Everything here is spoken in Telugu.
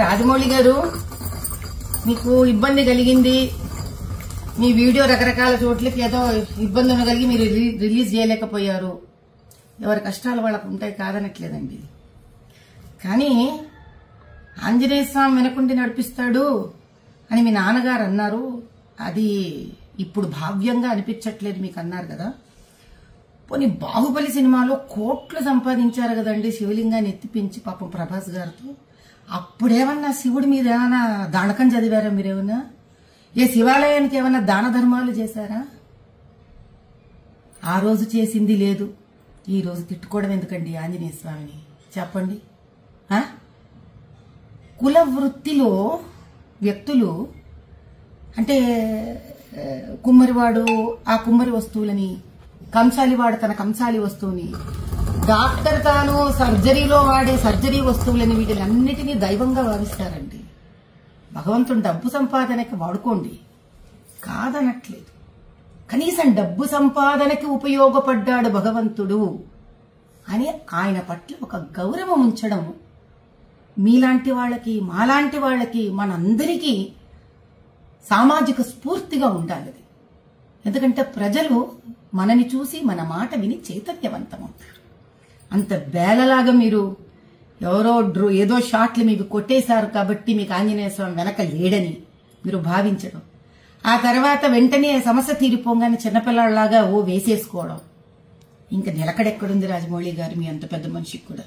రాజమౌళి గారు, మీకు ఇబ్బంది కలిగింది, మీ వీడియో రకరకాల చోట్లకి ఏదో ఇబ్బంది ఉండగలిగి మీరు రిలీజ్ చేయలేకపోయారు. ఎవరి కష్టాలు వాళ్ళకు ఉంటాయి, కాదనట్లేదండి. కానీ ఆంజనేయ స్వామి వెనకుండి నడిపిస్తాడు అని మీ నాన్నగారు అన్నారు. అది ఇప్పుడు భావ్యంగా అనిపించట్లేదు మీకు అన్నారు కదా. పోనీ బాహుబలి సినిమాలో కోట్లు సంపాదించారు కదండి శివలింగాన్ని ఎత్తిపించి పాపం ప్రభాస్ గారితో. అప్పుడేమన్నా శివుడి మీద ఏమైనా దానకం చదివారా మీరేమన్నా? ఏ శివాలయానికి ఏమన్నా దాన ధర్మాలు చేశారా? ఆ రోజు చేసింది లేదు, ఈ రోజు తిట్టుకోవడం ఎందుకండి ఆంజనేయ స్వామిని చెప్పండి. కుల వృత్తిలో వ్యక్తులు అంటే కుమ్మరివాడు ఆ కుమ్మరి వస్తువులని, కంసాలివాడు తన కంసాలి వస్తువుని, డాక్టర్ తాను సర్జరీలో వాడే సర్జరీ వస్తువులని, వీటిలన్నిటినీ దైవంగా భావిస్తారండి. భగవంతుడు డబ్బు సంపాదనకి వాడుకోండి, కాదనట్లేదు. కనీసం డబ్బు సంపాదనకి ఉపయోగపడ్డాడు భగవంతుడు అని ఆయన పట్ల ఒక గౌరవం ఉంచడం మీలాంటి వాళ్ళకి, మాలాంటి వాళ్ళకి, మనందరికీ సామాజిక స్ఫూర్తిగా ఉండాలి. ఎందుకంటే ప్రజలు మనని చూసి మన మాట విని చైతన్యవంతమవుతారు. అంత బేలలాగా మీరు ఎవరో ఏదో షాట్లు మీకు కొట్టేశారు కాబట్టి మీకు ఆంజనేయ స్వామి వెనక లేడని మీరు భావించడం, ఆ తర్వాత వెంటనే సమస్య తీరిపోగానే చిన్నపిల్లలాగా వేసేసుకోవడం, ఇంకా నిలకడెక్కడుంది రాజమౌళి గారు మీ అంత పెద్ద మనిషికి కూడా.